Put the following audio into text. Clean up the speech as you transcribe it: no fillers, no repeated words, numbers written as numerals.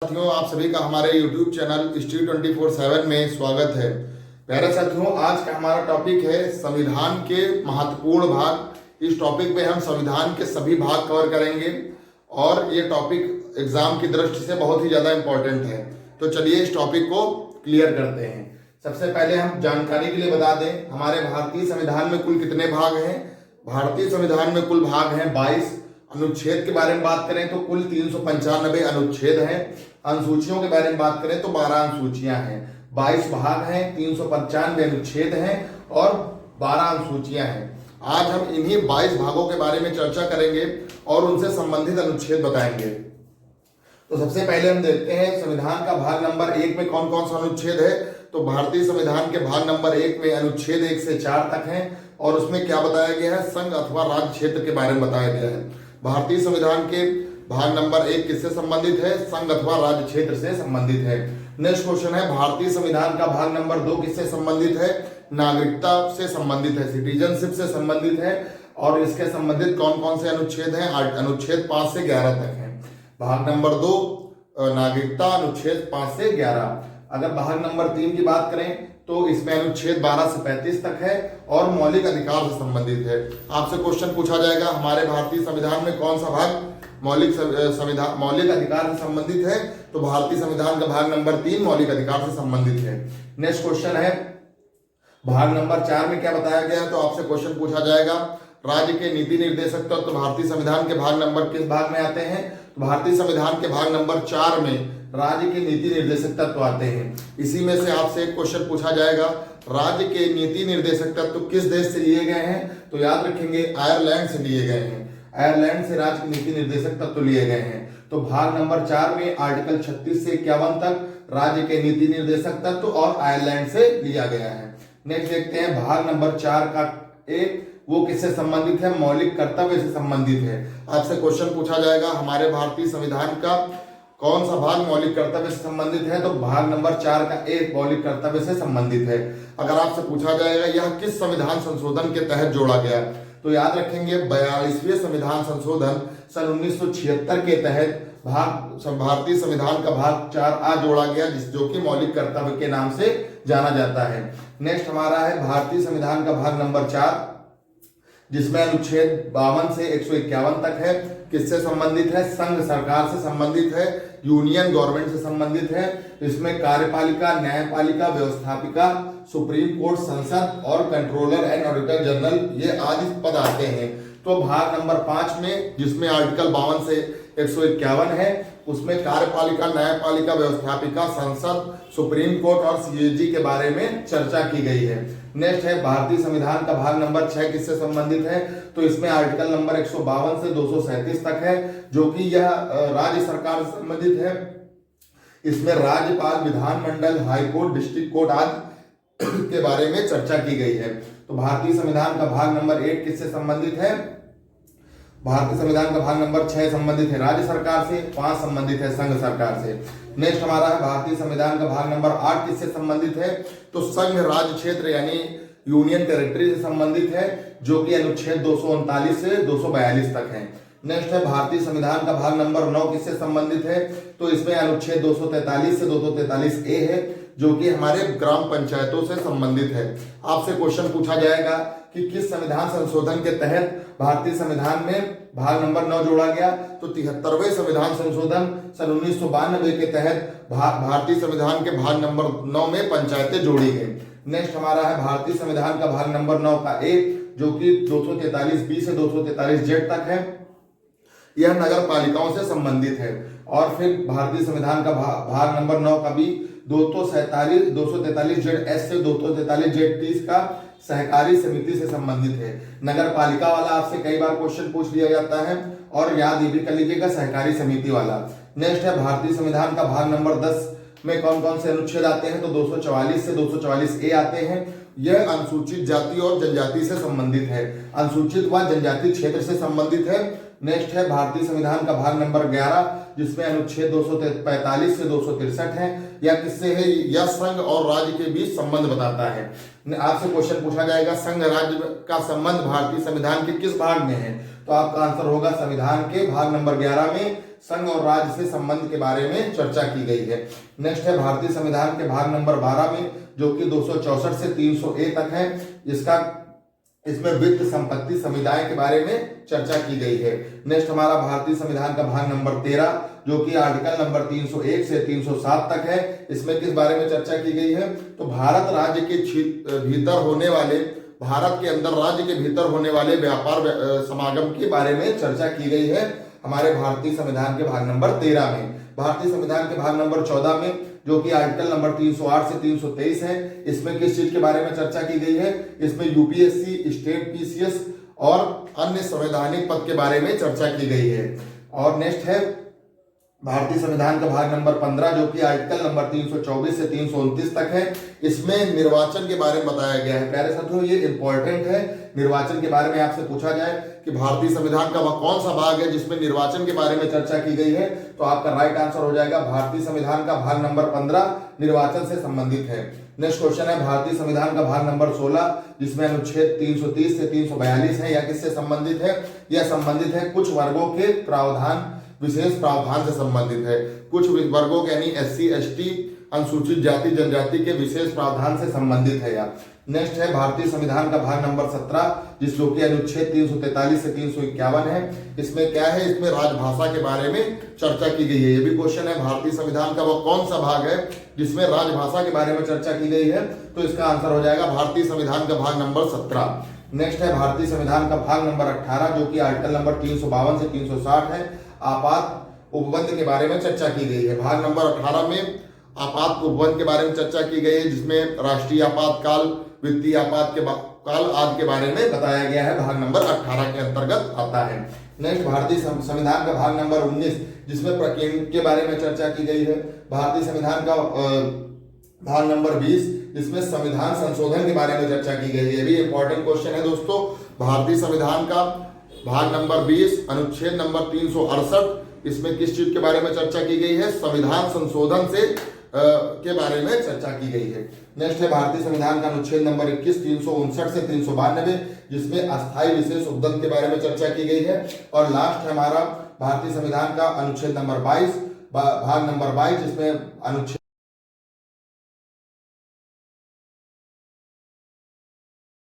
साथियों, आप सभी का हमारे YouTube चैनल हिस्ट्री 24/7 में स्वागत है। प्यारे साथियों, आज का हमारा टॉपिक है संविधान के महत्वपूर्ण भाग। इस टॉपिक में हम संविधान के सभी भाग कवर करेंगे और ये टॉपिक एग्जाम की दृष्टि से बहुत ही ज़्यादा इम्पोर्टेंट है। तो चलिए इस टॉपिक को क्लियर करते हैं। सबसे पहले हम जानकारी के लिए बता दें, हमारे भारतीय संविधान में कुल कितने भाग हैं। भारतीय संविधान में कुल भाग हैं 22। अनुच्छेद के बारे में बात करें तो कुल 395 अनुच्छेद हैं। अनुसूचियों के बारे में बात करें तो 12 अनुसूचियां हैं। 22 भाग हैं, 395 अनुच्छेद हैं और 12 अनुसूचियां हैं। आज हम इन्हीं 22 भागों के बारे में चर्चा करेंगे और उनसे संबंधित अनुच्छेद बताएंगे। तो सबसे पहले हम देखते हैं संविधान का भाग नंबर 1 में कौन कौन सा अनुच्छेद है। तो भारतीय संविधान के भाग नंबर 1 में अनुच्छेद 1 से 4 तक है और उसमें क्या बताया गया है, संघ अथवा राज्य क्षेत्र के बारे में बताया गया है। भारतीय संविधान के भाग नंबर 1 किससे संबंधित है, संघ अथवा राज्य क्षेत्र से संबंधित है। नेक्स्ट क्वेश्चन है, भारतीय संविधान का भाग नंबर 2 किससे संबंधित है, नागरिकता से संबंधित है, सिटीजनशिप से संबंधित है। और इसके संबंधित कौन कौन से अनुच्छेद हैं, अनुच्छेद 5 से 11 तक है। भाग नंबर 2 नागरिकता, अनुच्छेद 5 से 11। अगर भाग नंबर 3 की बात करें तो इसमें अनुच्छेद 12 से 35 तक है और मौलिक अधिकार से संबंधित है। आपसे क्वेश्चन पूछा जाएगा हमारे भारतीय संविधान में कौन सा भाग मौलिक अधिकार से संबंधित है। तो भारतीय संविधान का भाग नंबर 3 मौलिक अधिकार से संबंधित है। नेक्स्ट क्वेश्चन है, भाग नंबर 4 में क्या बताया गया है। तो आपसे क्वेश्चन पूछा जाएगा राज्य के नीति निर्देशक तत्व तो भारतीय संविधान के भाग नंबर किस भाग में आते हैं। तो भारतीय संविधान के भाग नंबर 4 में राज्य के नीति निर्देशक तत्व आते हैं। इसी में से आपसे एक क्वेश्चन पूछा जाएगा, राज्य के नीति निर्देशक तत्व किस देश से लिए गए हैं। तो याद रखेंगे आयरलैंड से लिए गए हैं। आयरलैंड से राज्य के नीति निर्देशक तत्व लिए गए हैं। तो भाग नंबर 4 में आर्टिकल 36 से 51 तक राज्य के नीति निर्देशक तत्व और आयरलैंड से लिया गया है। नेक्स्ट देखते हैं, भाग नंबर 4 का 1 वो किससे संबंधित है, मौलिक कर्तव्य से संबंधित है। आपसे क्वेश्चन पूछा जाएगा हमारे भारतीय संविधान का कौन सा भाग मौलिक कर्तव्य से संबंधित है। तो भाग नंबर 4 का 1 मौलिक कर्तव्य से संबंधित है। अगर आपसे पूछा जाएगा यह किस संविधान संशोधन के तहत जोड़ा गया, तो याद रखेंगे 42वें संविधान संशोधन सन 1976 के तहत भारतीय संविधान का भाग 4A जोड़ा गया, जो कि मौलिक कर्तव्य के नाम से जाना जाता है। नेक्स्ट हमारा है भारतीय संविधान का भाग नंबर 4, जिसमें अनुच्छेद 52 से 151 तक है। किससे संबंधित है, संघ सरकार से संबंधित है, यूनियन गवर्नमेंट से संबंधित है। इसमें कार्यपालिका, न्यायपालिका, व्यवस्थापिका, सुप्रीम कोर्ट, संसद और कंट्रोलर एंड ऑडिटर जनरल ये आदि पद आते हैं। तो भाग नंबर 5 में जिसमें आर्टिकल 52 से 151 है, उसमें कार्यपालिका, न्यायपालिका, व्यवस्थापिका, संसद, सुप्रीम कोर्ट और सीएजी के बारे में चर्चा की गई है। नेक्स्ट है भारतीय संविधान का भाग नंबर 6 किससे संबंधित है। तो इसमें आर्टिकल नंबर 152 से 237 तक है, जो कि यह राज्य सरकार से संबंधित है। इसमें राज्यपाल, विधानमंडल, हाईकोर्ट, डिस्ट्रिक्ट कोर्ट आदि के बारे में चर्चा की गई है। तो भारतीय संविधान का भाग नंबर 8 किससे संबंधित है। भारतीय संविधान का भाग नंबर 6 संबंधित है राज्य सरकार से, 5 संबंधित है संघ सरकार से। नेक्स्ट हमारा है भारतीय संविधान का भाग नंबर 8 किससे संबंधित है। तो संघ राज्य क्षेत्र यानी यूनियन टेरिटरी से संबंधित है, जो कि अनुच्छेद 239 से 242 तक है। नेक्स्ट है भारतीय संविधान का भाग नंबर 9 किससे संबंधित है। तो इसमें अनुच्छेद 243 से 243A है, जो कि हमारे ग्राम पंचायतों से संबंधित है। आपसे क्वेश्चन पूछा जाएगा कि किस संविधान संशोधन के तहत भारतीय संविधान में भाग नंबर 9 जोड़ा गया। तो 73वें संविधान संशोधन सन 1992 के तहत भारतीय संविधान के भाग नंबर 9 में पंचायतें जोड़ी गई। नेक्स्ट हमारा है भारतीय संविधान का भाग नंबर 9 का 1, जो कि 243B से 243Z तक है, यह नगर पालिकाओं से संबंधित है। और फिर भारतीय संविधान का भाग नंबर 9 का भी 243ZS से 243Z30 का सहकारी समिति से संबंधित है। नगर पालिका वाला आपसे कई बार क्वेश्चन पूछ लिया जाता है और याद ये भी कर लीजिएगा सहकारी समिति वाला। नेक्स्ट है भारतीय संविधान का भाग नंबर 10 में कौन कौन से अनुच्छेद आते हैं। तो 244 से 244A आते हैं। यह अनुसूचित जाति और जनजाति से संबंधित है, अनुसूचित व जनजाति क्षेत्र से संबंधित है। नेक्स्ट है भारतीय संविधान का भाग नंबर 11, जिसमें अनुच्छेद 245 से 263 है। यह किससे है, यह संघ और राज्य के बीच संबंध बताता है। आपसे क्वेश्चन पूछा जाएगा संघ राज्य का संबंध भारतीय संविधान के किस भाग में है। तो आपका आंसर होगा संविधान के भाग नंबर 11 में संघ और राज्य से संबंध के बारे में चर्चा की गई है। नेक्स्ट है भारतीय संविधान के भाग नंबर 12 में, जो कि 264 से 300A तक है, इसमें वित्त, संपत्ति, समुदाय के बारे में चर्चा की गई है। नेक्स्ट हमारा भारतीय संविधान का भाग नंबर 13, जो कि आर्टिकल नंबर 301 से 307 तक है, इसमें किस बारे में चर्चा की गई है? तो भारत राज्य के भीतर होने वाले, भारत के अंदर राज्य के भीतर होने वाले व्यापार समागम के बारे में चर्चा की गई है हमारे भारतीय संविधान के भाग नंबर 13 में। भारतीय संविधान के भाग नंबर 14 में, जो कि आर्टिकल नंबर 308 से 323 है, इसमें किस चीज के बारे में चर्चा की गई है? इसमें यूपीएससी, स्टेट पीसीएस और अन्य संवैधानिक पद के बारे में चर्चा की गई है। और नेक्स्ट है भारतीय संविधान का भाग नंबर 15, जो कि आर्टिकल नंबर 324 से 329 तक है, इसमें निर्वाचन के बारे में बताया गया है। प्यारे साथियों, ये इंपॉर्टेंट है, निर्वाचन के बारे में आपसे पूछा जाए कि भारतीय संविधान का वह कौन सा भाग है जिसमें निर्वाचन के बारे में चर्चा की गई है, तो आपका राइट आंसर हो जाएगा भारतीय संविधान का भाग नंबर 15 निर्वाचन से संबंधित है। नेक्स्ट क्वेश्चन है भारतीय संविधान का भाग नंबर 16, जिसमें अनुच्छेद 330 से 342 है, या किससे संबंधित है? यह संबंधित है कुछ वर्गों के प्रावधान, विशेष प्रावधान से संबंधित है। कुछ वर्गों के यानी SC ST, अनुसूचित जाति जनजाति के विशेष प्रावधान से संबंधित है। यार नेक्स्ट है भारतीय संविधान का भाग नंबर 17, जिसको कि अनुच्छेद 343 से 351 है, इसमें क्या है? इसमें राजभाषा के बारे में चर्चा की गई है। ये भी क्वेश्चन है, भारतीय संविधान का वो कौन सा भाग है जिसमें राजभाषा के बारे में चर्चा की गई है? तो इसका आंसर हो जाएगा भारतीय संविधान का भाग नंबर 17। नेक्स्ट है भारतीय संविधान का भाग नंबर 18, जो कि आर्टिकल नंबर 352 से 360 है, आपात उपबंध के बारे में चर्चा की गई है। भाग नंबर 18 में आपात उपबंध के बारे में चर्चा की गई है, जिसमें राष्ट्रीय आपातकाल, वित्तीय आपात के काल आदि के बारे में बताया गया है, भाग नंबर 18 के अंतर्गत आता है। नेक्स्ट भारतीय संविधान का भाग नंबर 19, जिसमें प्रकीर्णन के बारे में चर्चा की गई है। भारतीय संविधान का भाग नंबर 20, जिसमें संविधान संशोधन के बारे में चर्चा की गई है। ये भी इंपॉर्टेंट क्वेश्चन है दोस्तों। भारतीय संविधान का भाग नंबर 20 अनुच्छेद नंबर 368, इसमें किस चीज के बारे में चर्चा की गई है? संविधान संशोधन से के बारे में चर्चा की गई है। नेक्स्ट है भारतीय संविधान का अनुच्छेद नंबर 21 359 से 392, जिसमें अस्थायी विशेष उपबंध के बारे में चर्चा की गई है। और लास्ट है हमारा भारतीय संविधान का अनुच्छेद नंबर 22 भाग नंबर 22, जिसमें अनुच्छेद